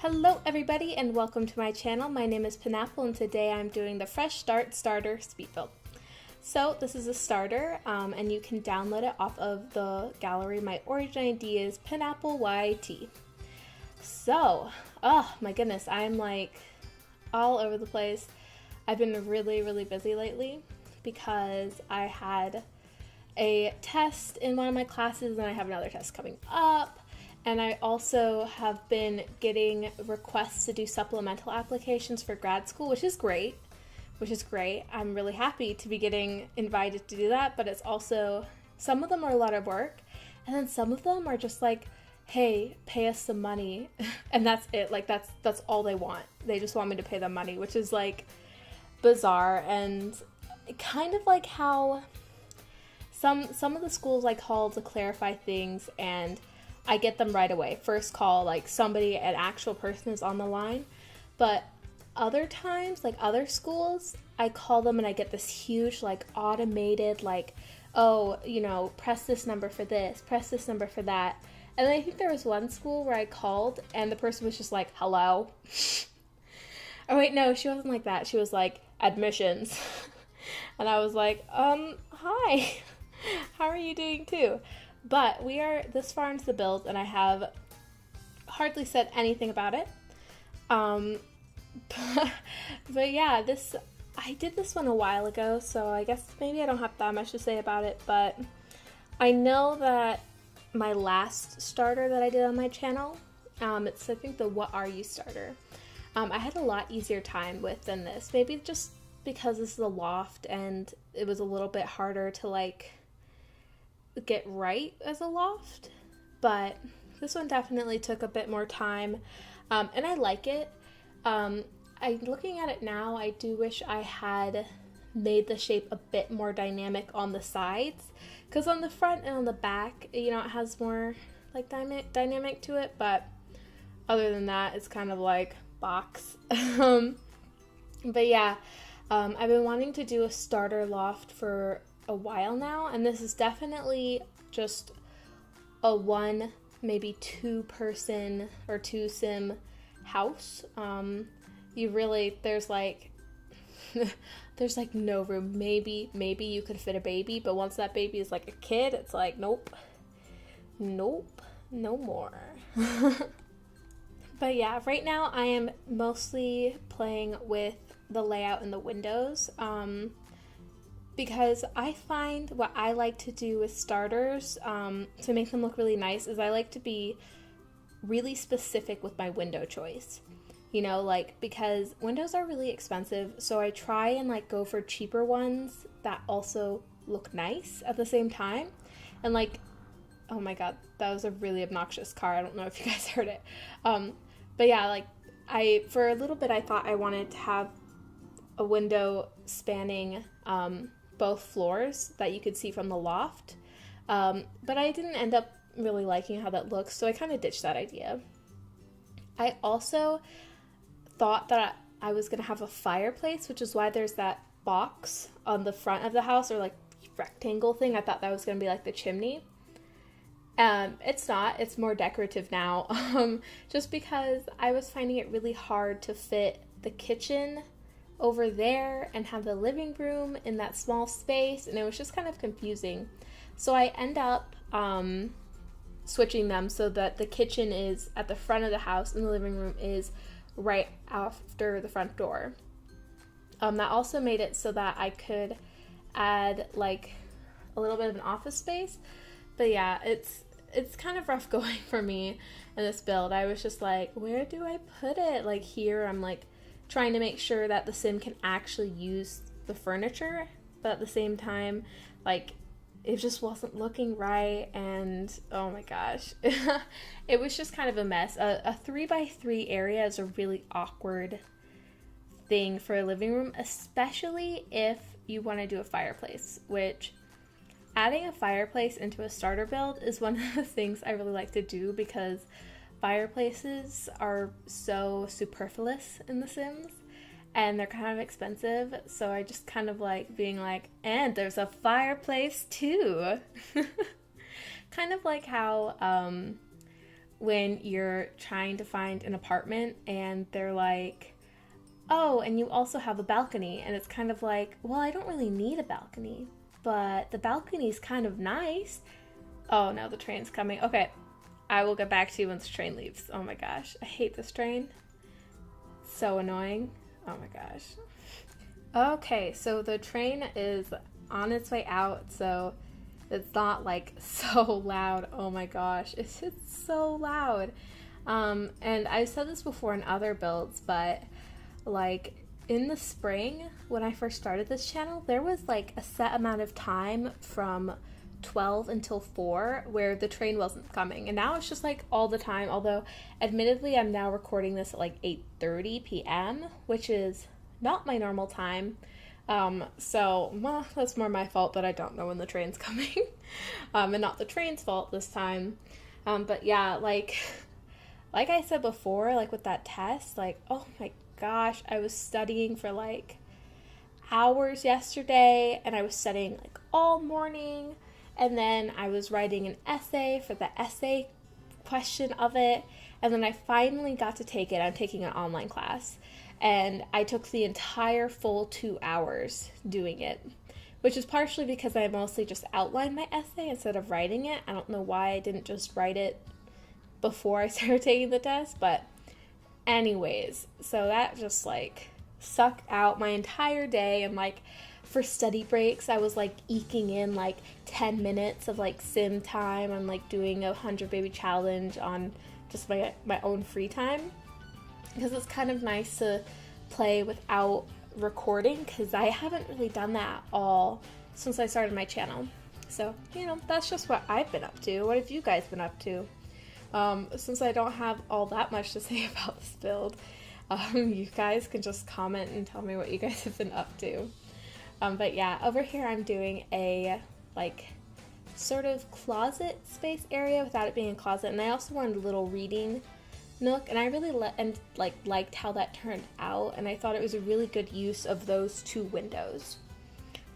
Hello everybody and welcome to my channel. My name is Penapple and today I'm doing the Fresh Start Starter Speed Build. So this is a starter and you can download it off of the gallery. My origin ID is penappleYT. So, oh my goodness, I'm like all over the place. I've been really busy lately because I had a test in one of my classes and I have another test coming up. And I also have been getting requests to do supplemental applications for grad school, which is great. I'm really happy to be getting invited to do that, but it's also, some of them are a lot of work, and then some of them are just like, hey, pay us some money, and that's it. Like, that's all they want. They just want me to pay them money, which is like bizarre, and kind of like how some of the schools I call to clarify things, and I get them right away. First call, like somebody, an actual person is on the line. But other times, like other schools, I call them and I get this huge, like automated, like, oh, you know, press this number for this, press this number for that. And then I think there was one school where I called and the person was just like, hello. Oh wait, no, she wasn't like that. She was like, admissions. And I was like, hi, how are you doing too? But we are this far into the build, and I have hardly said anything about it. But yeah, I did this one a while ago, so I guess maybe I don't have that much to say about it, but I know that my last starter that I did on my channel, it's I think the What Are You starter, I had a lot easier time with than this. Maybe just because this is a loft, and it was a little bit harder to like get right as a loft, but this one definitely took a bit more time, and I like it. Looking at it now, I do wish I had made the shape a bit more dynamic on the sides, because on the front and on the back, you know, it has more like dynamic to it, but other than that, it's kind of like box. But yeah, I've been wanting to do a starter loft for a while now, and this is definitely just a one, maybe two person or two sim house. There's like no room. Maybe you could fit a baby, but once that baby is like a kid, it's like nope, no more. But yeah, right now I am mostly playing with the layout in the windows, because I find what I like to do with starters, to make them look really nice, is I like to be really specific with my window choice. You know, like, because windows are really expensive, so I try and like go for cheaper ones that also look nice at the same time. And like, oh my god, that was a really obnoxious car. I don't know if you guys heard it. But yeah, like, for a little bit I thought I wanted to have a window spanning both floors that you could see from the loft, but I didn't end up really liking how that looks, so I kind of ditched that idea. I also thought that I was gonna have a fireplace, which is why there's that box on the front of the house, or like rectangle thing. I thought that was gonna be like the chimney. It's not. It's more decorative now, just because I was finding it really hard to fit the kitchen over there and have the living room in that small space, and it was just kind of confusing. So I end up switching them so that the kitchen is at the front of the house and the living room is right after the front door. That also made it so that I could add like a little bit of an office space. But yeah, it's kind of rough going for me in this build. I was just like, where do I put it? Like here, I'm like trying to make sure that the sim can actually use the furniture, but at the same time, like, it just wasn't looking right, and oh my gosh, it was just kind of a mess. A 3x3 area is a really awkward thing for a living room, especially if you want to do a fireplace, which adding a fireplace into a starter build is one of the things I really like to do, because fireplaces are so superfluous in The Sims, and they're kind of expensive, so I just kind of like being like, and there's a fireplace too. Kind of like how when you're trying to find an apartment and they're like, oh, and you also have a balcony. And it's kind of like, well, I don't really need a balcony, but the balcony's kind of nice. Oh no, the train's coming. Okay, I will get back to you when the train leaves. Oh my gosh, I hate this train. So annoying. Oh my gosh. Okay, so the train is on its way out, so it's not like so loud. Oh my gosh, it's just so loud. And I've said this before in other builds, but like in the spring when I first started this channel, there was like a set amount of time from 12 until 4 where the train wasn't coming, and now it's just like all the time. Although admittedly I'm now recording this at like 8:30 p.m., which is not my normal time. So well, that's more my fault that I don't know when the train's coming. And not the train's fault this time. But yeah, like I said before, like with that test, like oh my gosh, I was studying for like hours yesterday, and I was studying like all morning, and then I was writing an essay for the essay question of it, and then I finally got to take it. I'm taking an online class, and I took the entire full 2 hours doing it, which is partially because I mostly just outlined my essay instead of writing it. I don't know why I didn't just write it before I started taking the test, but anyways, so that just like sucked out my entire day. And like for study breaks, I was like eking in like 10 minutes of like sim time. I'm like doing a 100 baby challenge on just my own free time, because it's kind of nice to play without recording, because I haven't really done that at all since I started my channel. So, you know, that's just what I've been up to. What have you guys been up to? Since I don't have all that much to say about this build, you guys can just comment and tell me what you guys have been up to. But yeah, over here I'm doing a like sort of closet space area without it being a closet, and I also wanted a little reading nook, and I really liked how that turned out, and I thought it was a really good use of those 2 windows.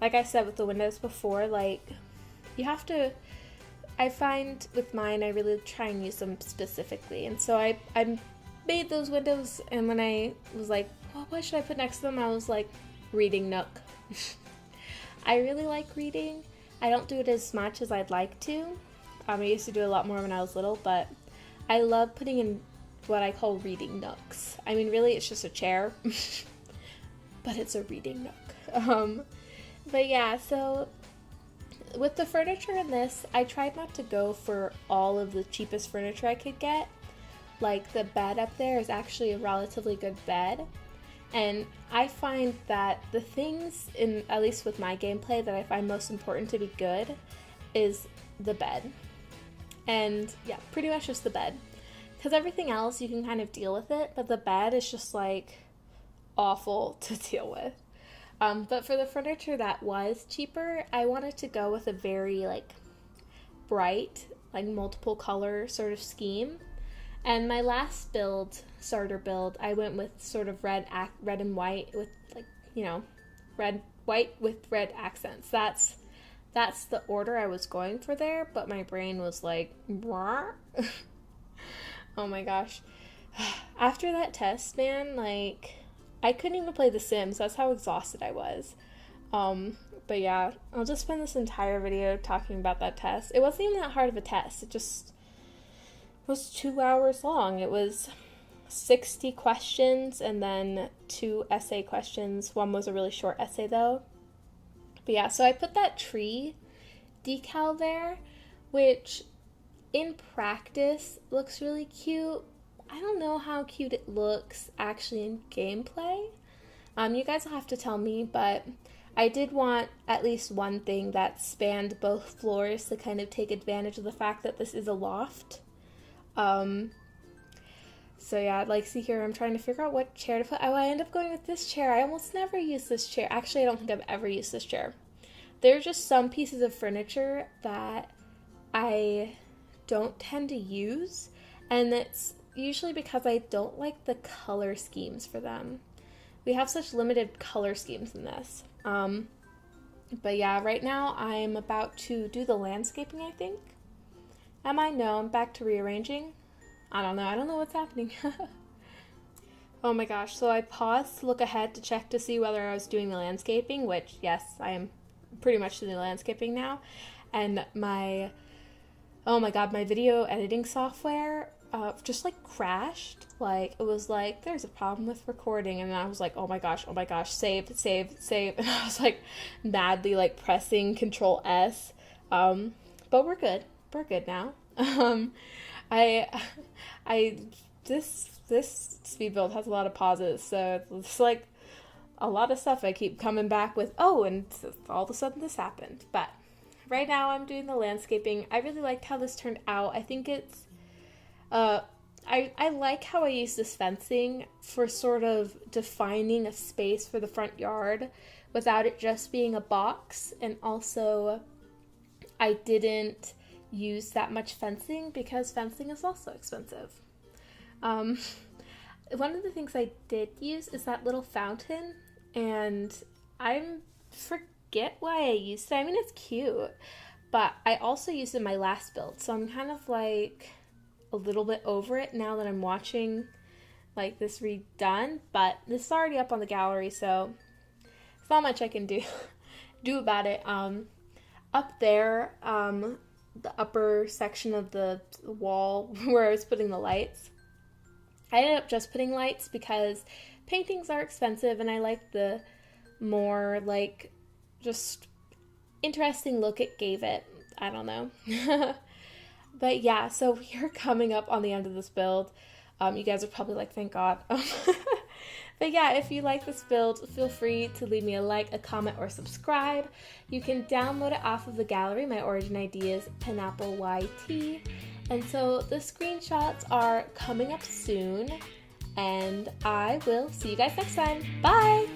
Like I said with the windows before, like you have to, I find with mine I really try and use them specifically, and so I made those windows, and when I was like, well, what should I put next to them, I was like, reading nook. I really like reading. I don't do it as much as I'd like to. I used to do a lot more when I was little, but I love putting in what I call reading nooks. I mean, really, it's just a chair, but it's a reading nook. But yeah, so with the furniture in this, I tried not to go for all of the cheapest furniture I could get. Like the bed up there is actually a relatively good bed. And I find that the things, at least with my gameplay, that I find most important to be good is the bed. And yeah, pretty much just the bed. Because everything else, you can kind of deal with it, but the bed is just like awful to deal with. But for the furniture that was cheaper, I wanted to go with a very like bright, like multiple color sort of scheme. And my last build, starter build, I went with sort of red and white with like, you know, white with red accents. That's the order I was going for there, but my brain was like, oh my gosh. After that test, man, like, I couldn't even play The Sims. That's how exhausted I was. But yeah, I'll just spend this entire video talking about that test. It wasn't even that hard of a test. It just was 2 hours long. It was 60 questions and then 2 essay questions. One was a really short essay though. But yeah, so I put that tree decal there, which in practice looks really cute. I don't know how cute it looks actually in gameplay. You guys will have to tell me, but I did want at least one thing that spanned both floors to kind of take advantage of the fact that this is a loft. So yeah, like see here, I'm trying to figure out what chair to put. Oh, I end up going with this chair. I almost never use this chair. Actually, I don't think I've ever used this chair. There are just some pieces of furniture that I don't tend to use, and it's usually because I don't like the color schemes for them. We have such limited color schemes in this. But yeah, right now I'm about to do the landscaping, I think. Am I? No, I'm back to rearranging. I don't know what's happening. Oh my gosh, so I paused to look ahead to check to see whether I was doing the landscaping, which, yes, I am pretty much doing the landscaping now. And oh my god, my video editing software just like crashed. Like, it was like, there's a problem with recording. And I was like, oh my gosh, save. And I was like madly like pressing Control S. But we're good. We're good now. This speed build has a lot of pauses, so it's like a lot of stuff I keep coming back with, oh, and all of a sudden this happened. But right now I'm doing the landscaping. I really liked how this turned out. I think it's, I like how I use this fencing for sort of defining a space for the front yard without it just being a box. And also, I didn't use that much fencing because fencing is also expensive. One of the things I did use is that little fountain, and I forget why I used it. I mean, it's cute, but I also used it in my last build, so I'm kind of like a little bit over it now that I'm watching like this redone, but this is already up on the gallery, so there's not much I can do about it. Up there, the upper section of the wall where I was putting the lights, I ended up just putting lights because paintings are expensive and I like the more like just interesting look it gave it. I don't know. But yeah, so we're coming up on the end of this build. You guys are probably like, thank God. But yeah, if you like this build, feel free to leave me a like, a comment, or subscribe. You can download it off of the gallery. My origin ID is penappleYT. And so the screenshots are coming up soon, and I will see you guys next time. Bye!